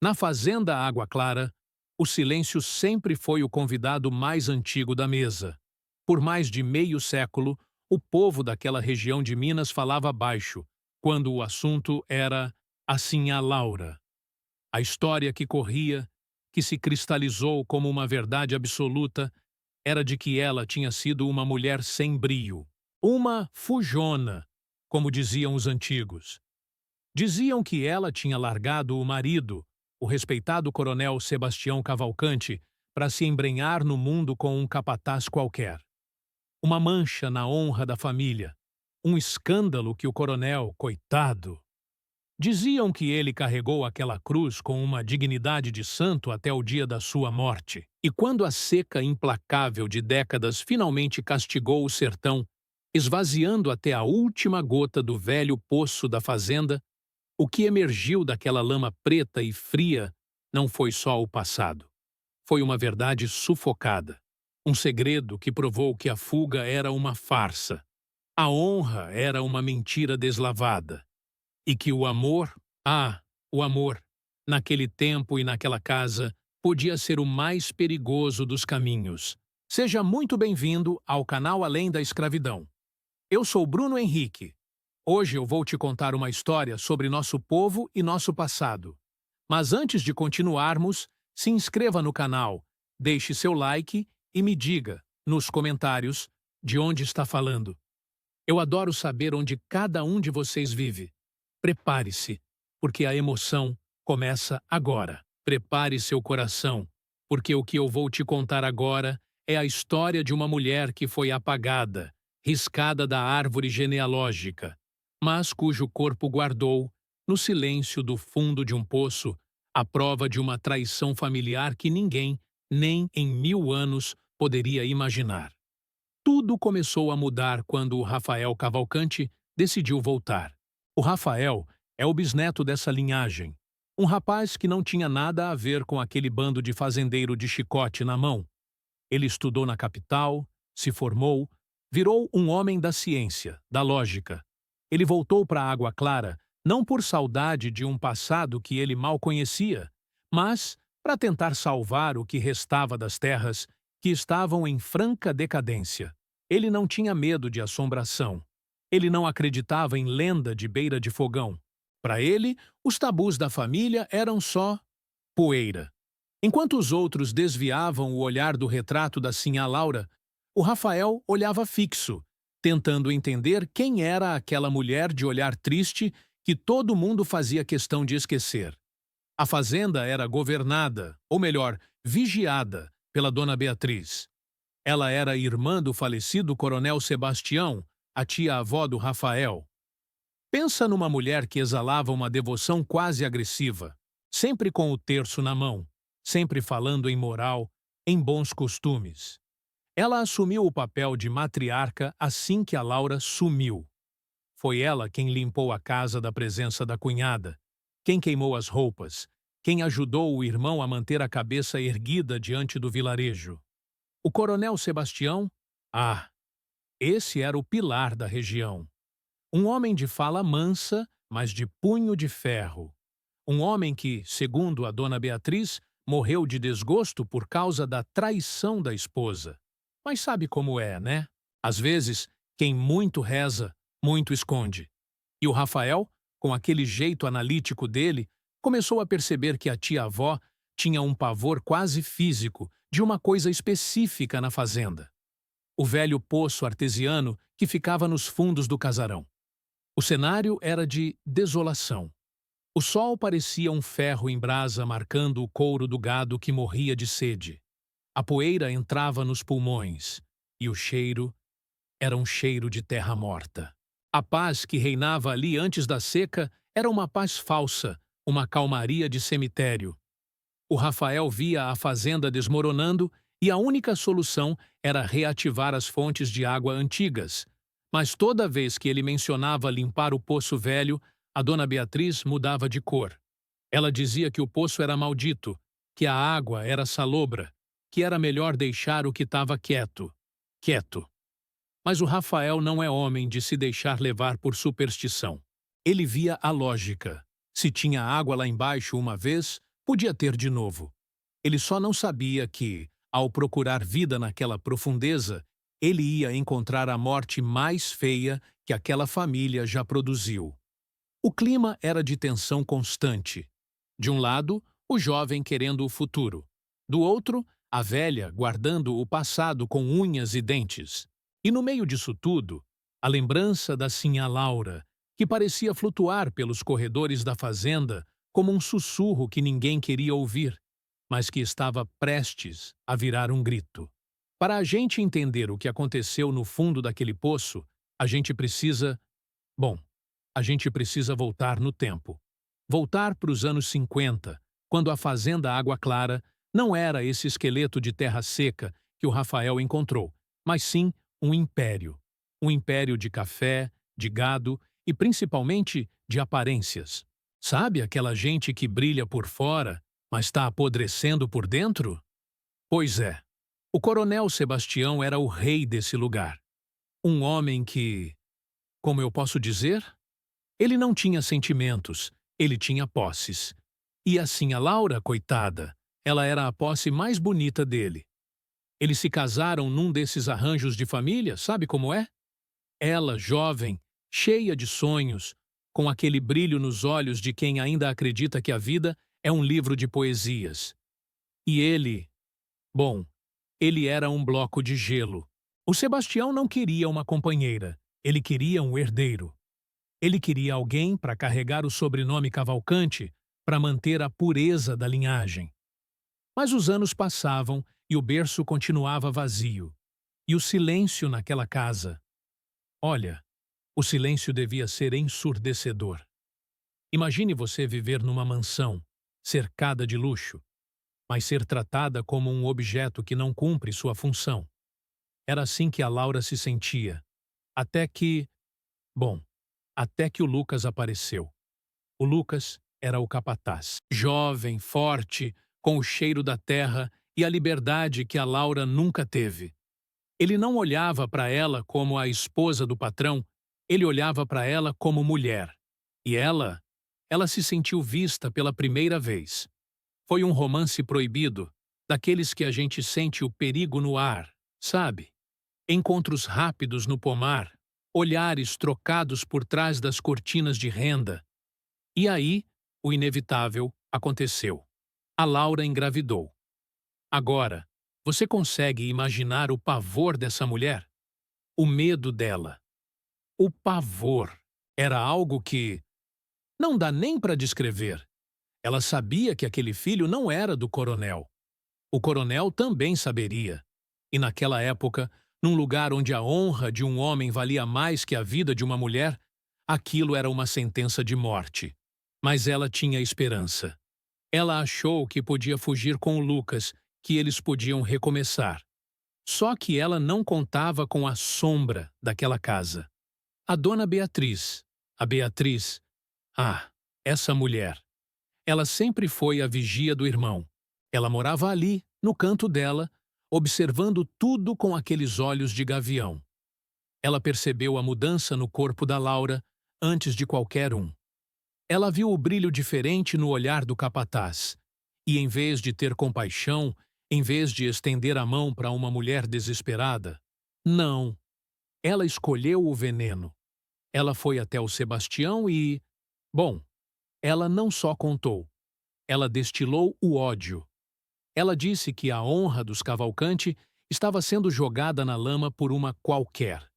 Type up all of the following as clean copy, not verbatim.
Na fazenda Água Clara, o silêncio sempre foi o convidado mais antigo da mesa. Por mais de meio século, o povo daquela região de Minas falava baixo, quando o assunto era a Sinhá Laura. A história que corria, que se cristalizou como uma verdade absoluta, era de que ela tinha sido uma mulher sem brio. Uma fujona, como diziam os antigos. Diziam que ela tinha largado o marido, o respeitado coronel Sebastião Cavalcante, para se embrenhar no mundo com um capataz qualquer. Uma mancha na honra da família. Um escândalo que o coronel, coitado. Diziam que ele carregou aquela cruz com uma dignidade de santo até o dia da sua morte. E quando a seca implacável de décadas finalmente castigou o sertão, esvaziando até a última gota do velho poço da fazenda, o que emergiu daquela lama preta e fria não foi só o passado. Foi uma verdade sufocada. Um segredo que provou que a fuga era uma farsa. A honra era uma mentira deslavada. E que o amor, o amor, naquele tempo e naquela casa, podia ser o mais perigoso dos caminhos. Seja muito bem-vindo ao canal Além da Escravidão. Eu sou Bruno Henrique. Hoje eu vou te contar uma história sobre nosso povo e nosso passado. Mas antes de continuarmos, se inscreva no canal, deixe seu like e me diga, nos comentários, de onde está falando. Eu adoro saber onde cada um de vocês vive. Prepare-se, porque a emoção começa agora. Prepare seu coração, porque o que eu vou te contar agora é a história de uma mulher que foi apagada, riscada da árvore genealógica, mas cujo corpo guardou, no silêncio do fundo de um poço, a prova de uma traição familiar que ninguém, nem em 1000 anos, poderia imaginar. Tudo começou a mudar quando o Rafael Cavalcante decidiu voltar. O Rafael é o bisneto dessa linhagem, um rapaz que não tinha nada a ver com aquele bando de fazendeiro de chicote na mão. Ele estudou na capital, se formou, virou um homem da ciência, da lógica. Ele voltou para a Água Clara não por saudade de um passado que ele mal conhecia, mas para tentar salvar o que restava das terras que estavam em franca decadência. Ele não tinha medo de assombração. Ele não acreditava em lenda de beira de fogão. Para ele, os tabus da família eram só poeira. Enquanto os outros desviavam o olhar do retrato da Sinhá Laura, o Rafael olhava fixo, tentando entender quem era aquela mulher de olhar triste que todo mundo fazia questão de esquecer. A fazenda era governada, ou melhor, vigiada, pela dona Beatriz. Ela era irmã do falecido coronel Sebastião, a tia-avó do Rafael. Pensa numa mulher que exalava uma devoção quase agressiva, sempre com o terço na mão, sempre falando em moral, em bons costumes. Ela assumiu o papel de matriarca assim que a Laura sumiu. Foi ela quem limpou a casa da presença da cunhada, quem queimou as roupas, quem ajudou o irmão a manter a cabeça erguida diante do vilarejo. O coronel Sebastião? Esse era o pilar da região. Um homem de fala mansa, mas de punho de ferro. Um homem que, segundo a dona Beatriz, morreu de desgosto por causa da traição da esposa. Mas sabe como é, né? Às vezes, quem muito reza, muito esconde. E o Rafael, com aquele jeito analítico dele, começou a perceber que a tia-avó tinha um pavor quase físico de uma coisa específica na fazenda. O velho poço artesiano que ficava nos fundos do casarão. O cenário era de desolação. O sol parecia um ferro em brasa marcando o couro do gado que morria de sede. A poeira entrava nos pulmões, e o cheiro era um cheiro de terra morta. A paz que reinava ali antes da seca era uma paz falsa, uma calmaria de cemitério. O Rafael via a fazenda desmoronando e a única solução era reativar as fontes de água antigas. Mas toda vez que ele mencionava limpar o poço velho, a dona Beatriz mudava de cor. Ela dizia que o poço era maldito, que a água era salobra, que era melhor deixar o que estava quieto. Quieto. Mas o Rafael não é homem de se deixar levar por superstição. Ele via a lógica. Se tinha água lá embaixo uma vez, Podia ter de novo. Ele só não sabia que, ao procurar vida naquela profundeza, ele ia encontrar a morte mais feia que aquela família já produziu. O clima era de tensão constante. De um lado, o jovem querendo o futuro. Do outro, a velha guardando o passado com unhas e dentes. E no meio disso tudo, a lembrança da sinhá Laura, que parecia flutuar pelos corredores da fazenda como um sussurro que ninguém queria ouvir, mas que estava prestes a virar um grito. Para a gente entender o que aconteceu no fundo daquele poço, a gente precisa... Bom, a gente precisa voltar no tempo. Voltar para os anos 50, quando a fazenda Água Clara não era esse esqueleto de terra seca que o Rafael encontrou, mas sim um império. Um império de café, de gado e principalmente de aparências. Sabe aquela gente que brilha por fora, mas está apodrecendo por dentro? Pois é, o Coronel Sebastião era o rei desse lugar. Um homem que, como eu posso dizer? Ele não tinha sentimentos, ele tinha posses. E assim a Laura, coitada, ela era a posse mais bonita dele. Eles se casaram num desses arranjos de família, sabe como é? Ela, jovem, cheia de sonhos, com aquele brilho nos olhos de quem ainda acredita que a vida é um livro de poesias. E ele, bom, ele era um bloco de gelo. O Sebastião não queria uma companheira, ele queria um herdeiro. Ele queria alguém para carregar o sobrenome Cavalcante para manter a pureza da linhagem. Mas os anos passavam e o berço continuava vazio. E o silêncio naquela casa. Olha, o silêncio devia ser ensurdecedor. Imagine você viver numa mansão, cercada de luxo, mas ser tratada como um objeto que não cumpre sua função. Era assim que a Laura se sentia. Até que... Bom, até que o Lucas apareceu. O Lucas era o capataz. Jovem, forte, com o cheiro da terra e a liberdade que a Laura nunca teve. Ele não olhava para ela como a esposa do patrão, ele olhava para ela como mulher. E ela se sentiu vista pela primeira vez. Foi um romance proibido, daqueles que a gente sente o perigo no ar, sabe? Encontros rápidos no pomar, olhares trocados por trás das cortinas de renda. E aí, o inevitável aconteceu. A Laura engravidou. Agora, você consegue imaginar o pavor dessa mulher? O medo dela. O pavor era algo que não dá nem para descrever. Ela sabia que aquele filho não era do coronel. O coronel também saberia. E naquela época, num lugar onde a honra de um homem valia mais que a vida de uma mulher, aquilo era uma sentença de morte. Mas ela tinha esperança. Ela achou que podia fugir com o Lucas, que eles podiam recomeçar. Só que ela não contava com a sombra daquela casa. A dona Beatriz, essa mulher. Ela sempre foi a vigia do irmão. Ela morava ali, no canto dela, observando tudo com aqueles olhos de gavião. Ela percebeu a mudança no corpo da Laura antes de qualquer um. Ela viu o brilho diferente no olhar do capataz. E em vez de ter compaixão, em vez de estender a mão para uma mulher desesperada, não. Ela escolheu o veneno. Ela foi até o Sebastião e... Bom, ela não só contou. Ela destilou o ódio. Ela disse que a honra dos Cavalcante estava sendo jogada na lama por uma qualquer.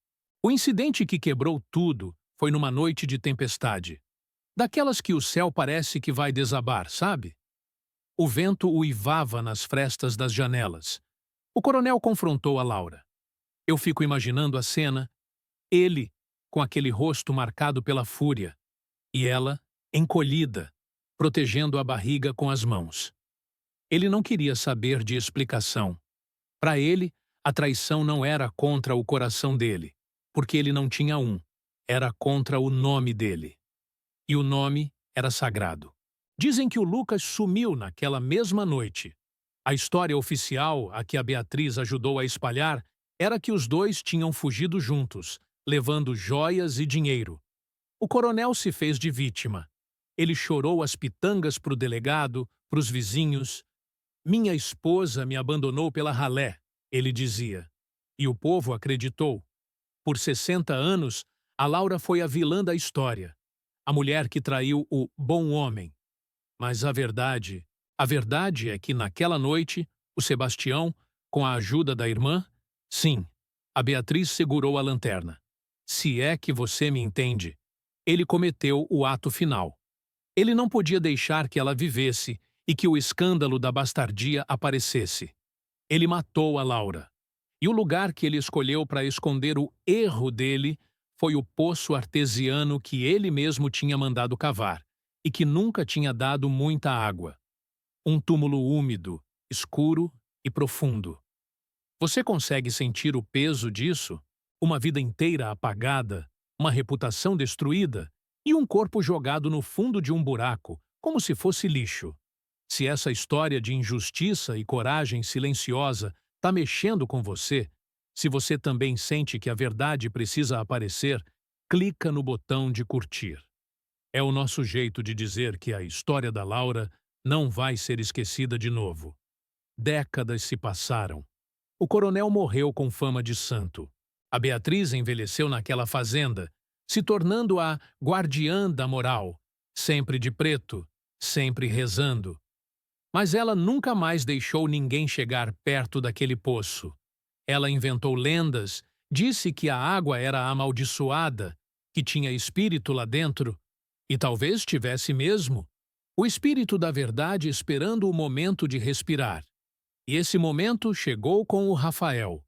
O incidente que quebrou tudo foi numa noite de tempestade. Daquelas que o céu parece que vai desabar, sabe? O vento uivava nas frestas das janelas. O coronel confrontou a Laura. Eu fico imaginando a cena, ele, com aquele rosto marcado pela fúria, e ela, encolhida, protegendo a barriga com as mãos. Ele não queria saber de explicação. Para ele, a traição não era contra o coração dele, porque ele não tinha um, era contra o nome dele. E o nome era sagrado. Dizem que o Lucas sumiu naquela mesma noite. A história oficial, a que a Beatriz ajudou a espalhar, era que os dois tinham fugido juntos, levando joias e dinheiro. O coronel se fez de vítima. Ele chorou as pitangas para o delegado, para os vizinhos. Minha esposa me abandonou pela ralé, ele dizia. E o povo acreditou. Por 60 anos, a Laura foi a vilã da história, a mulher que traiu o bom homem. Mas a verdade é que naquela noite, o Sebastião, com a ajuda da irmã, sim, a Beatriz segurou a lanterna. Se é que você me entende, ele cometeu o ato final. Ele não podia deixar que ela vivesse e que o escândalo da bastardia aparecesse. Ele matou a Laura. E o lugar que ele escolheu para esconder o erro dele foi o poço artesiano que ele mesmo tinha mandado cavar e que nunca tinha dado muita água. Um túmulo úmido, escuro e profundo. Você consegue sentir o peso disso? Uma vida inteira apagada, uma reputação destruída e um corpo jogado no fundo de um buraco, como se fosse lixo. Se essa história de injustiça e coragem silenciosa está mexendo com você, se você também sente que a verdade precisa aparecer, clica no botão de curtir. É o nosso jeito de dizer que a história da Laura não vai ser esquecida de novo. Décadas se passaram. O coronel morreu com fama de santo. A Beatriz envelheceu naquela fazenda, se tornando a guardiã da moral, sempre de preto, sempre rezando. Mas ela nunca mais deixou ninguém chegar perto daquele poço. Ela inventou lendas, disse que a água era amaldiçoada, que tinha espírito lá dentro, e talvez tivesse mesmo. O espírito da verdade esperando o momento de respirar. E esse momento chegou com o Rafael.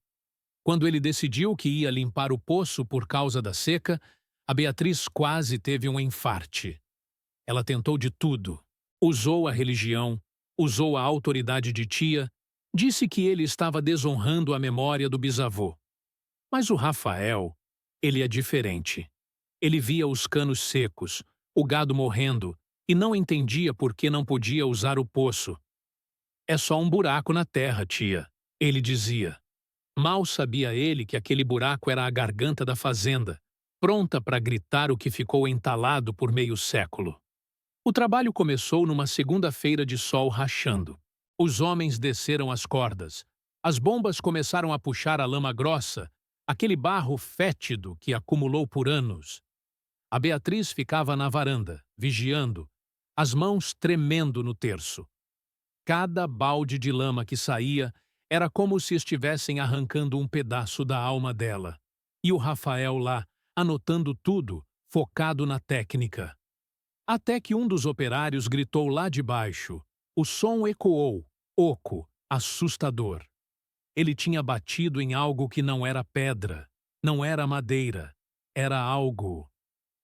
Quando ele decidiu que ia limpar o poço por causa da seca, a Beatriz quase teve um infarte. Ela tentou de tudo. Usou a religião, usou a autoridade de tia, disse que ele estava desonrando a memória do bisavô. Mas o Rafael, ele é diferente. Ele via os canos secos, o gado morrendo, e não entendia por que não podia usar o poço. É só um buraco na terra, tia, ele dizia. Mal sabia ele que aquele buraco era a garganta da fazenda, pronta para gritar o que ficou entalado por meio século. O trabalho começou numa segunda-feira de sol rachando. Os homens desceram as cordas. As bombas começaram a puxar a lama grossa, aquele barro fétido que acumulou por anos. A Beatriz ficava na varanda, vigiando, as mãos tremendo no terço. Cada balde de lama que saía era como se estivessem arrancando um pedaço da alma dela. E o Rafael lá, anotando tudo, focado na técnica. Até que um dos operários gritou lá de baixo. O som ecoou, oco, assustador. Ele tinha batido em algo que não era pedra, não era madeira, era algo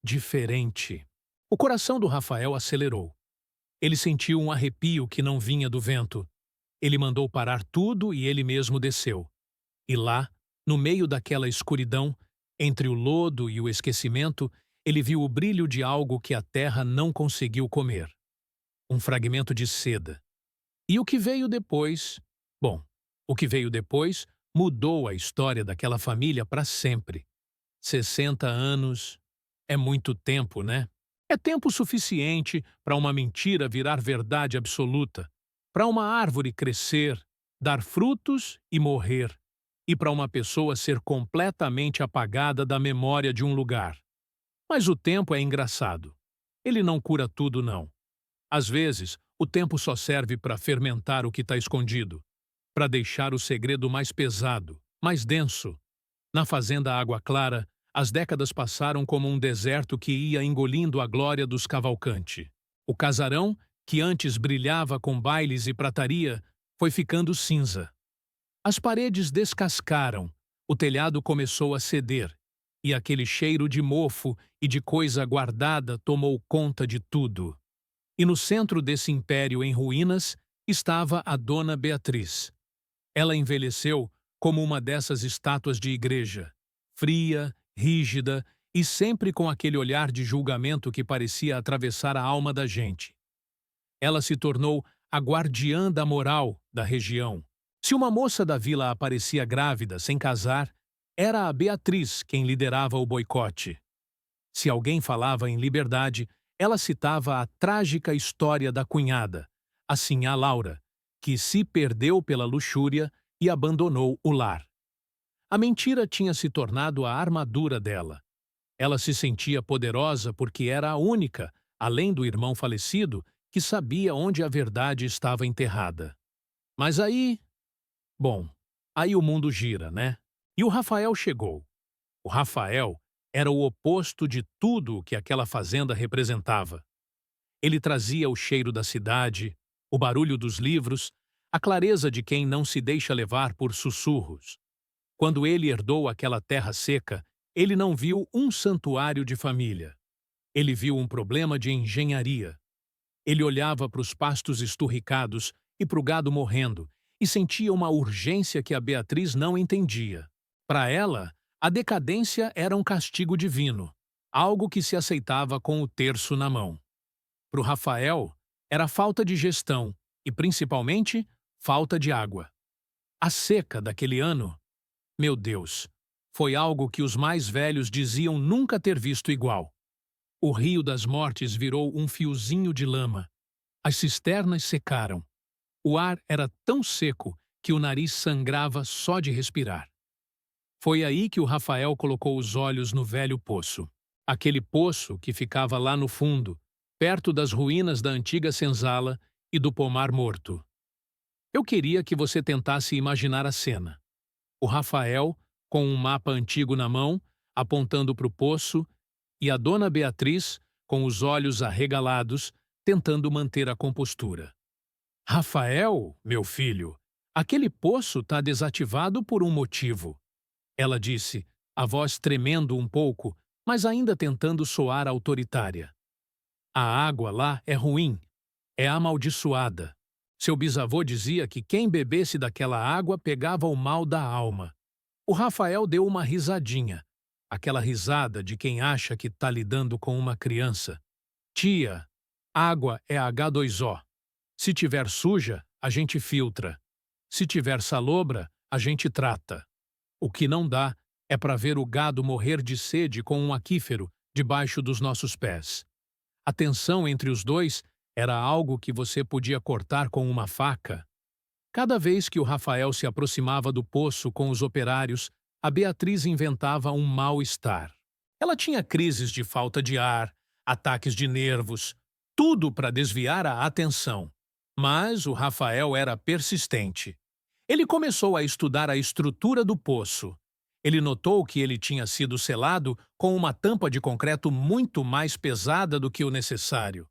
diferente. O coração do Rafael acelerou. Ele sentiu um arrepio que não vinha do vento. Ele mandou parar tudo e ele mesmo desceu. E lá, no meio daquela escuridão, entre o lodo e o esquecimento, ele viu o brilho de algo que a terra não conseguiu comer. Um fragmento de seda. E o que veio depois? Bom, o que veio depois mudou a história daquela família para sempre. 60 anos é muito tempo, né? É tempo suficiente para uma mentira virar verdade absoluta, para uma árvore crescer, dar frutos e morrer, e para uma pessoa ser completamente apagada da memória de um lugar. Mas o tempo é engraçado. Ele não cura tudo, não. Às vezes, o tempo só serve para fermentar o que está escondido, para deixar o segredo mais pesado, mais denso. Na fazenda Água Clara, as décadas passaram como um deserto que ia engolindo a glória dos Cavalcante. O casarão, que antes brilhava com bailes e prataria, foi ficando cinza. As paredes descascaram, o telhado começou a ceder, e aquele cheiro de mofo e de coisa guardada tomou conta de tudo. E no centro desse império em ruínas estava a Dona Beatriz. Ela envelheceu como uma dessas estátuas de igreja, fria, rígida e sempre com aquele olhar de julgamento que parecia atravessar a alma da gente. Ela se tornou a guardiã da moral da região. Se uma moça da vila aparecia grávida, sem casar, era a Beatriz quem liderava o boicote. Se alguém falava em liberdade, Ela citava a trágica história da cunhada, a sinhá Laura, que se perdeu pela luxúria e abandonou o lar. A mentira tinha se tornado a armadura dela. Ela se sentia poderosa porque era a única, além do irmão falecido, que sabia onde a verdade estava enterrada. Mas bom, aí o mundo gira, né? E o Rafael chegou. O Rafael era o oposto de tudo o que aquela fazenda representava. Ele trazia o cheiro da cidade, o barulho dos livros, a clareza de quem não se deixa levar por sussurros. Quando ele herdou aquela terra seca, ele não viu um santuário de família. Ele viu um problema de engenharia. Ele olhava para os pastos esturricados e para o gado morrendo e sentia uma urgência que a Beatriz não entendia. Para ela, a decadência era um castigo divino, algo que se aceitava com o terço na mão. Para o Rafael, era falta de gestão e, principalmente, falta de água. A seca daquele ano, meu Deus, foi algo que os mais velhos diziam nunca ter visto igual. O Rio das Mortes virou um fiozinho de lama. As cisternas secaram. O ar era tão seco que o nariz sangrava só de respirar. Foi aí que o Rafael colocou os olhos no velho poço. Aquele poço que ficava lá no fundo, perto das ruínas da antiga senzala e do pomar morto. Eu queria que você tentasse imaginar a cena. O Rafael, com um mapa antigo na mão, apontando para o poço, e a dona Beatriz, com os olhos arregalados, tentando manter a compostura. Rafael, meu filho, aquele poço está desativado por um motivo. Ela disse, a voz tremendo um pouco, mas ainda tentando soar autoritária. A água lá é ruim, é amaldiçoada. Seu bisavô dizia que quem bebesse daquela água pegava o mal da alma. O Rafael deu uma risadinha, aquela risada de quem acha que está lidando com uma criança. Tia, água é H2O. Se tiver suja, a gente filtra. Se tiver salobra, a gente trata. O que não dá é para ver o gado morrer de sede com um aquífero debaixo dos nossos pés. A tensão entre os dois era algo que você podia cortar com uma faca. Cada vez que o Rafael se aproximava do poço com os operários, a Beatriz inventava um mal-estar. Ela tinha crises de falta de ar, ataques de nervos, tudo para desviar a atenção. Mas o Rafael era persistente. Ele começou a estudar a estrutura do poço. Ele notou que ele tinha sido selado com uma tampa de concreto muito mais pesada do que o necessário.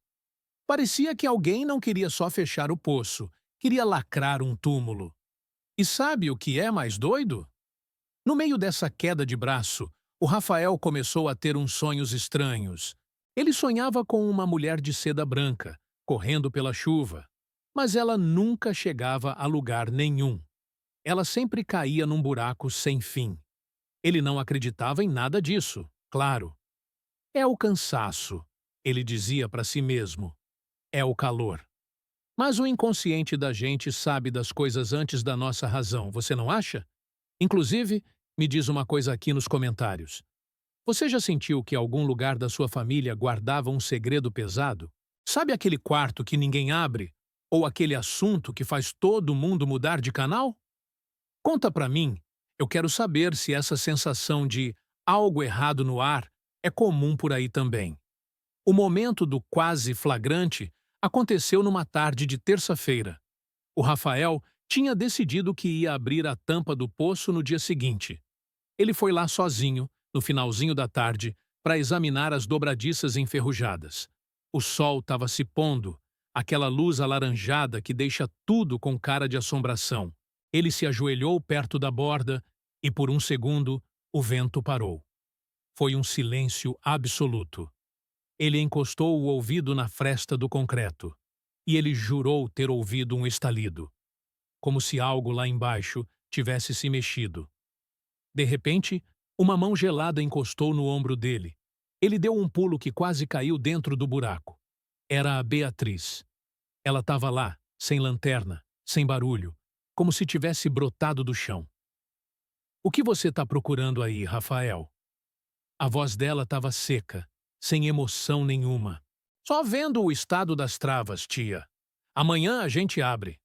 Parecia que alguém não queria só fechar o poço, queria lacrar um túmulo. E sabe o que é mais doido? No meio dessa queda de braço, o Rafael começou a ter uns sonhos estranhos. Ele sonhava com uma mulher de seda branca, correndo pela chuva. Mas ela nunca chegava a lugar nenhum. Ela sempre caía num buraco sem fim. Ele não acreditava em nada disso, claro. É o cansaço, ele dizia para si mesmo. É o calor. Mas o inconsciente da gente sabe das coisas antes da nossa razão, você não acha? Inclusive, me diz uma coisa aqui nos comentários. Você já sentiu que algum lugar da sua família guardava um segredo pesado? Sabe aquele quarto que ninguém abre? Ou aquele assunto que faz todo mundo mudar de canal? Conta pra mim, eu quero saber se essa sensação de algo errado no ar é comum por aí também. O momento do quase flagrante aconteceu numa tarde de terça-feira. O Rafael tinha decidido que ia abrir a tampa do poço no dia seguinte. Ele foi lá sozinho, no finalzinho da tarde, para examinar as dobradiças enferrujadas. O sol estava se pondo, aquela luz alaranjada que deixa tudo com cara de assombração. Ele se ajoelhou perto da borda e, por um segundo, o vento parou. Foi um silêncio absoluto. Ele encostou o ouvido na fresta do concreto e ele jurou ter ouvido um estalido, como se algo lá embaixo tivesse se mexido. De repente, uma mão gelada encostou no ombro dele. Ele deu um pulo que quase caiu dentro do buraco. Era a Beatriz. Ela estava lá, sem lanterna, sem barulho, como se tivesse brotado do chão. O que você está procurando aí, Rafael? A voz dela estava seca, sem emoção nenhuma. Só vendo o estado das travas, tia. Amanhã a gente abre.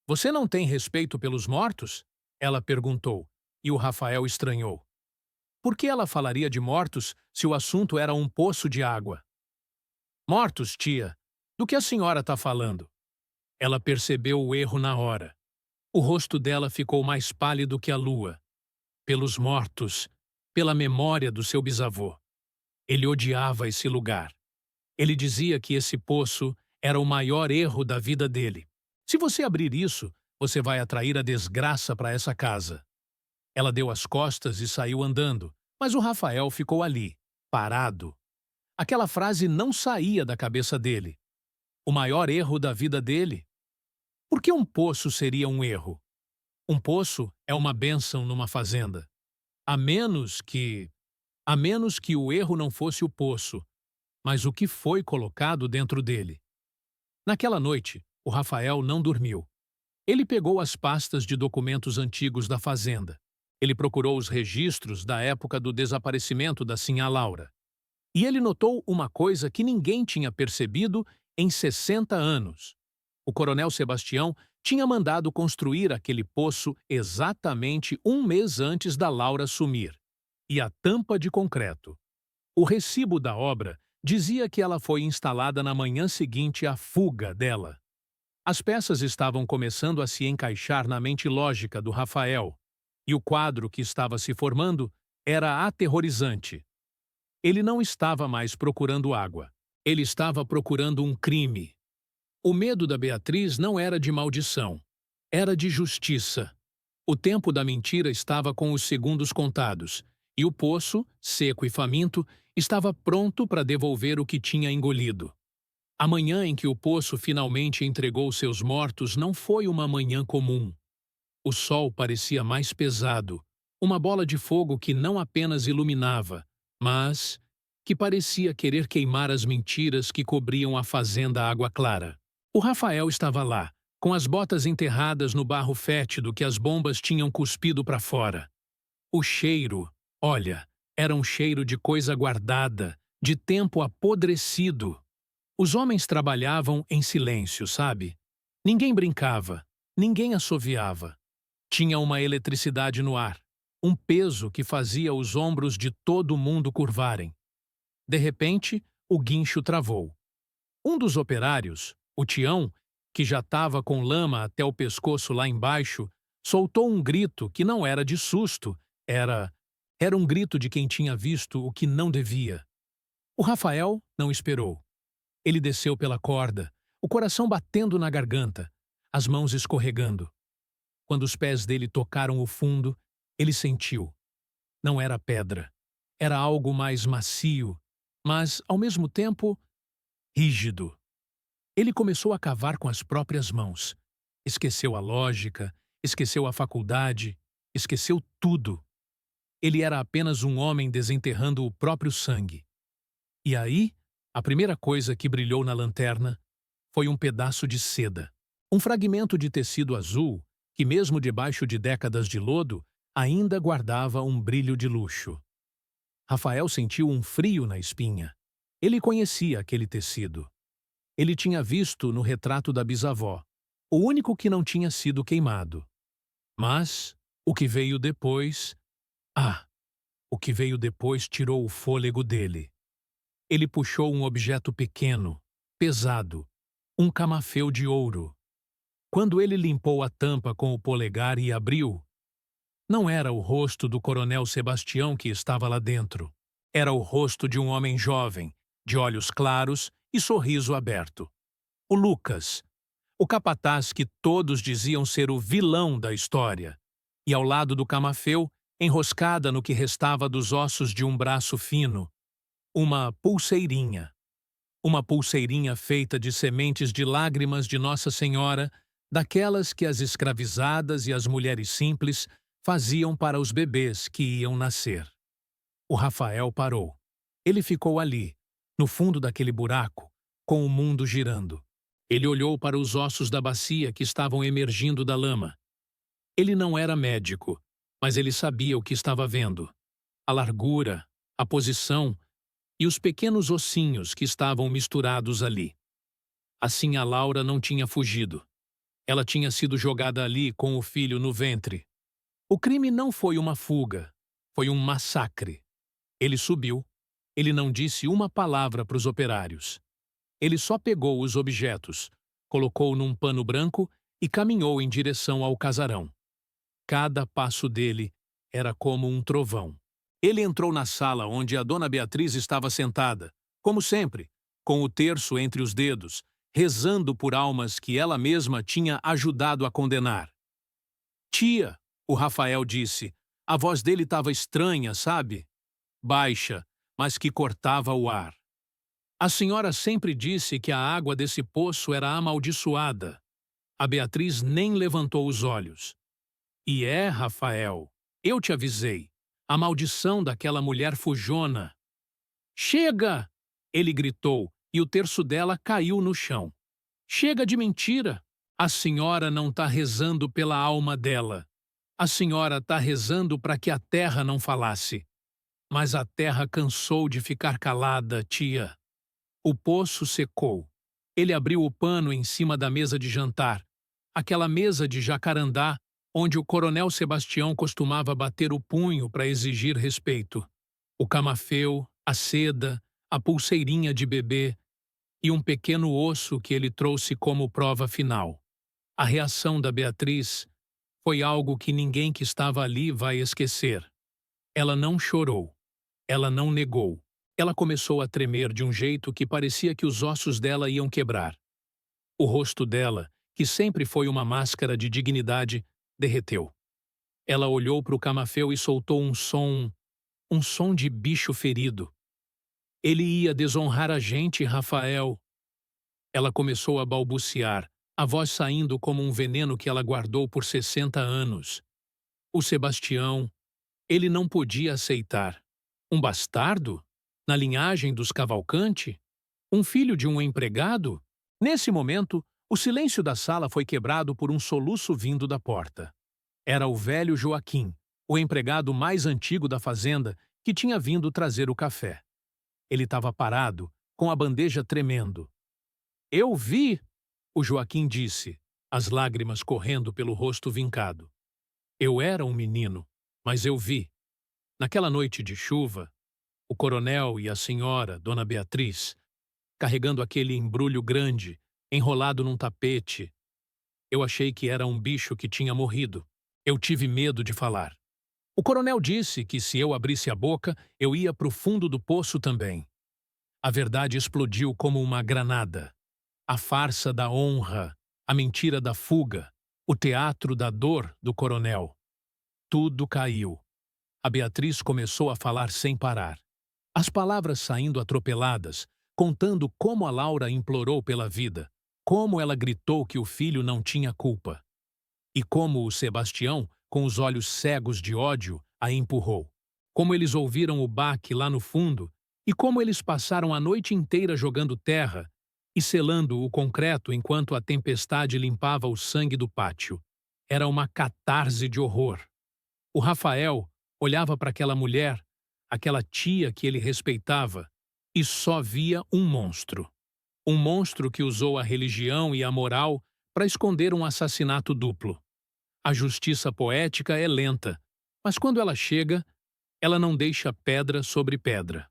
Você não tem respeito pelos mortos? Ela perguntou, e o Rafael estranhou. Por que ela falaria de mortos se o assunto era um poço de água? Mortos, tia? Do que a senhora está falando? Ela percebeu o erro na hora. O rosto dela ficou mais pálido que a lua. Pelos mortos, pela memória do seu bisavô. Ele odiava esse lugar. Ele dizia que esse poço era o maior erro da vida dele. Se você abrir isso, você vai atrair a desgraça para essa casa. Ela deu as costas e saiu andando, mas o Rafael ficou ali, parado. Aquela frase não saía da cabeça dele. O maior erro da vida dele? Por que um poço seria um erro? Um poço é uma bênção numa fazenda. A menos que... A menos que o erro não fosse o poço, mas o que foi colocado dentro dele. Naquela noite, o Rafael não dormiu. Ele pegou as pastas de documentos antigos da fazenda. Ele procurou os registros da época do desaparecimento da sinhá Laura. E ele notou uma coisa que ninguém tinha percebido em 60 anos. O coronel Sebastião tinha mandado construir aquele poço exatamente um mês antes da Laura sumir. E a tampa de concreto. O recibo da obra dizia que ela foi instalada na manhã seguinte à fuga dela. As peças estavam começando a se encaixar na mente lógica do Rafael, e o quadro que estava se formando era aterrorizante. Ele não estava mais procurando água. Ele estava procurando um crime. O medo da Beatriz não era de maldição. Era de justiça. O tempo da mentira estava com os segundos contados, e o poço, seco e faminto, estava pronto para devolver o que tinha engolido. A manhã em que o poço finalmente entregou seus mortos não foi uma manhã comum. O sol parecia mais pesado, uma bola de fogo que não apenas iluminava, mas que parecia querer queimar as mentiras que cobriam a fazenda Água Clara. O Rafael estava lá, com as botas enterradas no barro fétido que as bombas tinham cuspido para fora. O cheiro, olha, era um cheiro de coisa guardada, de tempo apodrecido. Os homens trabalhavam em silêncio, sabe? Ninguém brincava, ninguém assoviava. Tinha uma eletricidade no ar, um peso que fazia os ombros de todo mundo curvarem. De repente, o guincho travou. Um dos operários, o Tião, que já estava com lama até o pescoço lá embaixo, soltou um grito que não era de susto, era um grito de quem tinha visto o que não devia. O Rafael não esperou. Ele desceu pela corda, o coração batendo na garganta, as mãos escorregando. Quando os pés dele tocaram o fundo, ele sentiu. Não era pedra. Era algo mais macio, mas, ao mesmo tempo, rígido. Ele começou a cavar com as próprias mãos. Esqueceu a lógica, esqueceu a faculdade, esqueceu tudo. Ele era apenas um homem desenterrando o próprio sangue. E aí, a primeira coisa que brilhou na lanterna foi um pedaço de seda. Um fragmento de tecido azul que, mesmo debaixo de décadas de lodo, ainda guardava um brilho de luxo. Rafael sentiu um frio na espinha. Ele conhecia aquele tecido. Ele tinha visto no retrato da bisavó, o único que não tinha sido queimado. Mas o que veio depois... o que veio depois tirou o fôlego dele. Ele puxou um objeto pequeno, pesado, um camafeu de ouro. Quando ele limpou a tampa com o polegar e abriu, não era o rosto do coronel Sebastião que estava lá dentro. Era o rosto de um homem jovem, de olhos claros e sorriso aberto. O Lucas, o capataz que todos diziam ser o vilão da história. E ao lado do camafeu, enroscada no que restava dos ossos de um braço fino, uma pulseirinha. Uma pulseirinha feita de sementes de lágrimas de Nossa Senhora, daquelas que as escravizadas e as mulheres simples faziam para os bebês que iam nascer. O Rafael parou. Ele ficou ali, no fundo daquele buraco, com o mundo girando. Ele olhou para os ossos da bacia que estavam emergindo da lama. Ele não era médico, mas ele sabia o que estava vendo. A largura, a posição, e os pequenos ossinhos que estavam misturados ali. Assim a Laura não tinha fugido. Ela tinha sido jogada ali com o filho no ventre. O crime não foi uma fuga, foi um massacre. Ele subiu. Ele não disse uma palavra para os operários. Ele só pegou os objetos, colocou num pano branco e caminhou em direção ao casarão. Cada passo dele era como um trovão. Ele entrou na sala onde a dona Beatriz estava sentada, como sempre, com o terço entre os dedos, rezando por almas que ela mesma tinha ajudado a condenar. Tia, o Rafael disse, a voz dele estava estranha, sabe? Baixa, mas que cortava o ar. A senhora sempre disse que a água desse poço era amaldiçoada. A Beatriz nem levantou os olhos. E Rafael, eu te avisei. A maldição daquela mulher fujona. Chega! Ele gritou e o terço dela caiu no chão. Chega de mentira! A senhora não está rezando pela alma dela. A senhora está rezando para que a terra não falasse. Mas a terra cansou de ficar calada, tia. O poço secou. Ele abriu o pano em cima da mesa de jantar, aquela mesa de jacarandá onde o coronel Sebastião costumava bater o punho para exigir respeito. O camafeu, a seda, a pulseirinha de bebê e um pequeno osso que ele trouxe como prova final. A reação da Beatriz foi algo que ninguém que estava ali vai esquecer. Ela não chorou. Ela não negou. Ela começou a tremer de um jeito que parecia que os ossos dela iam quebrar. O rosto dela, que sempre foi uma máscara de dignidade, derreteu. Ela olhou para o camafeu e soltou um som de bicho ferido. Ele ia desonrar a gente, Rafael. Ela começou a balbuciar, a voz saindo como um veneno que ela guardou por 60 anos. O Sebastião, ele não podia aceitar. Um bastardo? Na linhagem dos Cavalcante? Um filho de um empregado? Nesse momento, o silêncio da sala foi quebrado por um soluço vindo da porta. Era o velho Joaquim, o empregado mais antigo da fazenda, que tinha vindo trazer o café. Ele estava parado, com a bandeja tremendo. Eu vi, o Joaquim disse, as lágrimas correndo pelo rosto vincado. Eu era um menino, mas eu vi. Naquela noite de chuva, o coronel e a senhora, Dona Beatriz, carregando aquele embrulho grande, enrolado num tapete. Eu achei que era um bicho que tinha morrido. Eu tive medo de falar. O coronel disse que se eu abrisse a boca, eu ia para o fundo do poço também. A verdade explodiu como uma granada. A farsa da honra, a mentira da fuga, o teatro da dor do coronel. Tudo caiu. A Beatriz começou a falar sem parar. As palavras saindo atropeladas, contando como a Laura implorou pela vida, como ela gritou que o filho não tinha culpa. E como o Sebastião, com os olhos cegos de ódio, a empurrou. Como eles ouviram o baque lá no fundo e como eles passaram a noite inteira jogando terra e selando o concreto enquanto a tempestade limpava o sangue do pátio. Era uma catarse de horror. O Rafael olhava para aquela mulher, aquela tia que ele respeitava, e só via um monstro. Um monstro que usou a religião e a moral para esconder um assassinato duplo. A justiça poética é lenta, mas quando ela chega, ela não deixa pedra sobre pedra.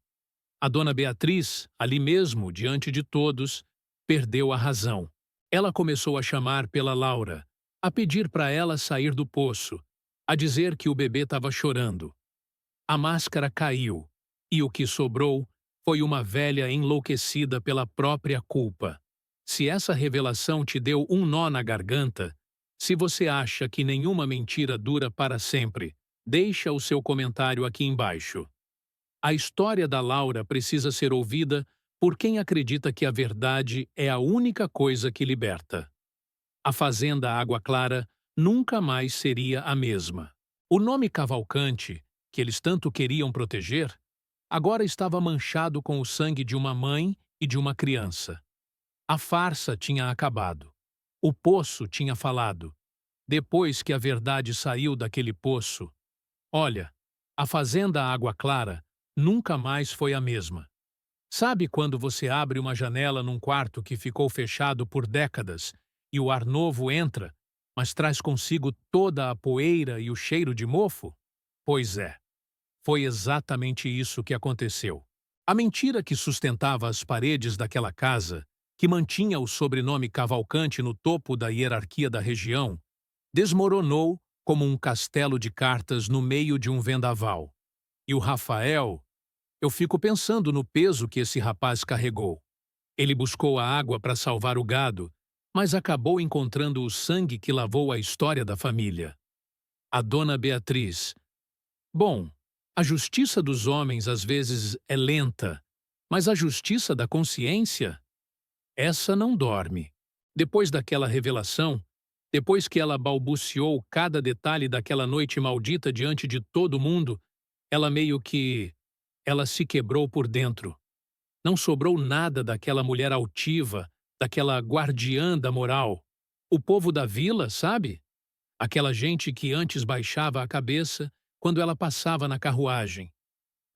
A dona Beatriz, ali mesmo, diante de todos, perdeu a razão. Ela começou a chamar pela Laura, a pedir para ela sair do poço, a dizer que o bebê estava chorando. A máscara caiu, e o que sobrou foi uma velha enlouquecida pela própria culpa. Se essa revelação te deu um nó na garganta, se você acha que nenhuma mentira dura para sempre, deixa o seu comentário aqui embaixo. A história da Laura precisa ser ouvida por quem acredita que a verdade é a única coisa que liberta. A fazenda Água Clara nunca mais seria a mesma. O nome Cavalcante, que eles tanto queriam proteger, agora estava manchado com o sangue de uma mãe e de uma criança. A farsa tinha acabado. O poço tinha falado. Depois que a verdade saiu daquele poço, olha, a fazenda Água Clara nunca mais foi a mesma. Sabe quando você abre uma janela num quarto que ficou fechado por décadas e o ar novo entra, mas traz consigo toda a poeira e o cheiro de mofo? Pois é, foi exatamente isso que aconteceu. A mentira que sustentava as paredes daquela casa, que mantinha o sobrenome Cavalcante no topo da hierarquia da região, desmoronou como um castelo de cartas no meio de um vendaval. E o Rafael, eu fico pensando no peso que esse rapaz carregou. Ele buscou a água para salvar o gado, mas acabou encontrando o sangue que lavou a história da família. A dona Beatriz. Bom, a justiça dos homens às vezes é lenta, mas a justiça da consciência, essa não dorme. Depois daquela revelação, depois que ela balbuciou cada detalhe daquela noite maldita diante de todo mundo, ela meio que ela se quebrou por dentro. Não sobrou nada daquela mulher altiva, daquela guardiã da moral. O povo da vila, sabe? Aquela gente que antes baixava a cabeça quando ela passava na carruagem.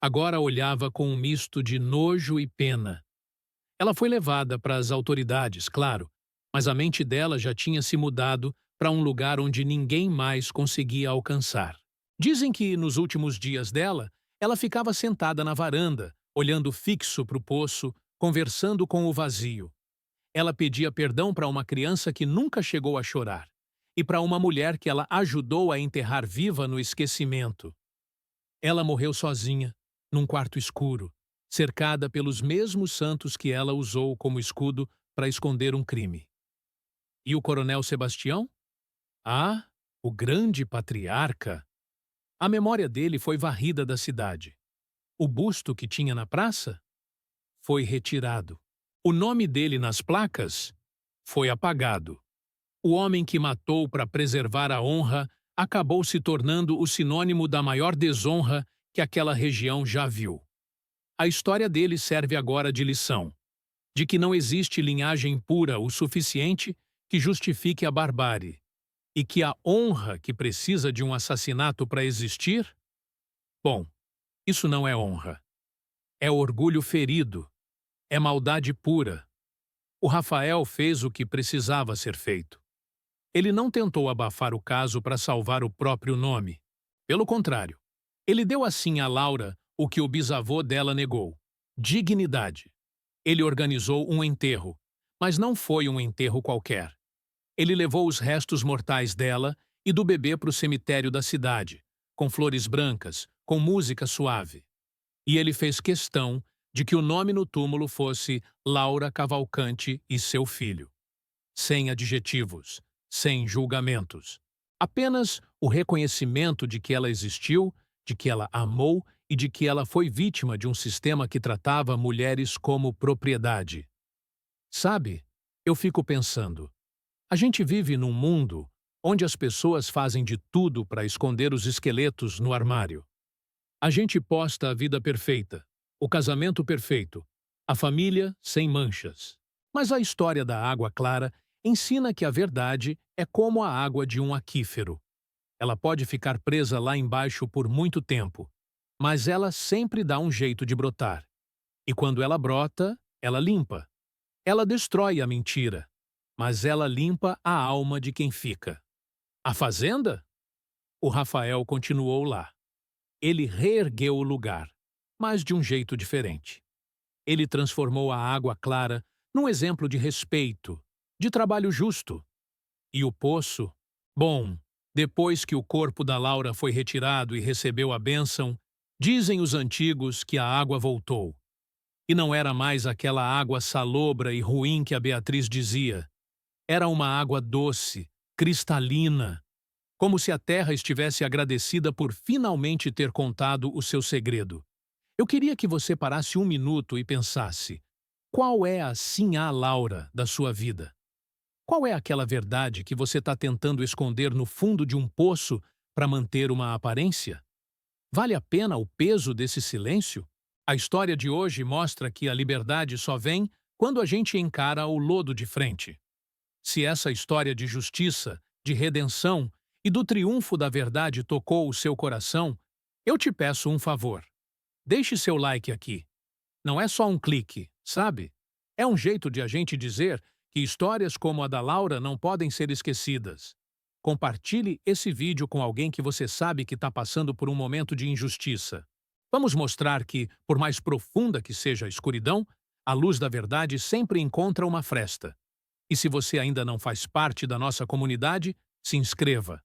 Agora olhava com um misto de nojo e pena. Ela foi levada para as autoridades, claro, mas a mente dela já tinha se mudado para um lugar onde ninguém mais conseguia alcançar. Dizem que, nos últimos dias dela, ela ficava sentada na varanda, olhando fixo para o poço, conversando com o vazio. Ela pedia perdão para uma criança que nunca chegou a chorar, e para uma mulher que ela ajudou a enterrar viva no esquecimento. Ela morreu sozinha, num quarto escuro, cercada pelos mesmos santos que ela usou como escudo para esconder um crime. E o coronel Sebastião? Ah, o grande patriarca! A memória dele foi varrida da cidade. O busto que tinha na praça foi retirado. O nome dele nas placas foi apagado. O homem que matou para preservar a honra acabou se tornando o sinônimo da maior desonra que aquela região já viu. A história dele serve agora de lição, de que não existe linhagem pura o suficiente que justifique a barbárie, e que a honra que precisa de um assassinato para existir? Bom, isso não é honra. É orgulho ferido. É maldade pura. O Rafael fez o que precisava ser feito. Ele não tentou abafar o caso para salvar o próprio nome. Pelo contrário, ele deu assim a Laura o que o bisavô dela negou: dignidade. Ele organizou um enterro, mas não foi um enterro qualquer. Ele levou os restos mortais dela e do bebê para o cemitério da cidade, com flores brancas, com música suave. E ele fez questão de que o nome no túmulo fosse Laura Cavalcante e seu filho. Sem adjetivos, sem julgamentos. Apenas o reconhecimento de que ela existiu, de que ela amou e de que ela foi vítima de um sistema que tratava mulheres como propriedade. Sabe, eu fico pensando, a gente vive num mundo onde as pessoas fazem de tudo para esconder os esqueletos no armário. A gente posta a vida perfeita, o casamento perfeito, a família sem manchas. Mas a história da água clara ensina que a verdade é como a água de um aquífero. Ela pode ficar presa lá embaixo por muito tempo, mas ela sempre dá um jeito de brotar. E quando ela brota, ela limpa. Ela destrói a mentira, mas ela limpa a alma de quem fica. A fazenda? O Rafael continuou lá. Ele reergueu o lugar, mas de um jeito diferente. Ele transformou a água clara num exemplo de respeito, de trabalho justo. E o poço? Bom, depois que o corpo da Laura foi retirado e recebeu a bênção, dizem os antigos que a água voltou. E não era mais aquela água salobra e ruim que a Beatriz dizia. Era uma água doce, cristalina, como se a terra estivesse agradecida por finalmente ter contado o seu segredo. Eu queria que você parasse um minuto e pensasse: qual é a Sinhá Laura da sua vida? Qual é aquela verdade que você está tentando esconder no fundo de um poço para manter uma aparência? Vale a pena o peso desse silêncio? A história de hoje mostra que a liberdade só vem quando a gente encara o lodo de frente. Se essa história de justiça, de redenção e do triunfo da verdade tocou o seu coração, eu te peço um favor. Deixe seu like aqui. Não é só um clique, sabe? É um jeito de a gente dizer que histórias como a da Laura não podem ser esquecidas. Compartilhe esse vídeo com alguém que você sabe que está passando por um momento de injustiça. Vamos mostrar que, por mais profunda que seja a escuridão, a luz da verdade sempre encontra uma fresta. E se você ainda não faz parte da nossa comunidade, se inscreva.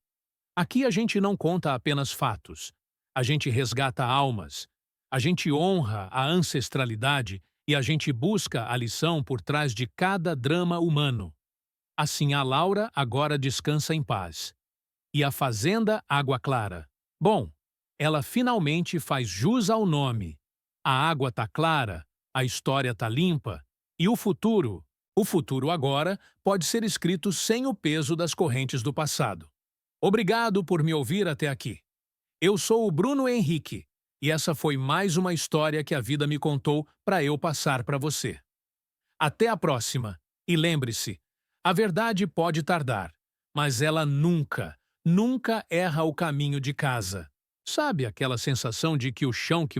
Aqui a gente não conta apenas fatos. A gente resgata almas. A gente honra a ancestralidade e a gente busca a lição por trás de cada drama humano. Assim a Laura agora descansa em paz. E a Fazenda Água Clara. Bom, ela finalmente faz jus ao nome. A água tá clara, a história tá limpa. E o futuro agora pode ser escrito sem o peso das correntes do passado. Obrigado por me ouvir até aqui. Eu sou o Bruno Henrique e essa foi mais uma história que a vida me contou para eu passar para você. Até a próxima e lembre-se, a verdade pode tardar, mas ela nunca, nunca erra o caminho de casa. Sabe aquela sensação de que o chão que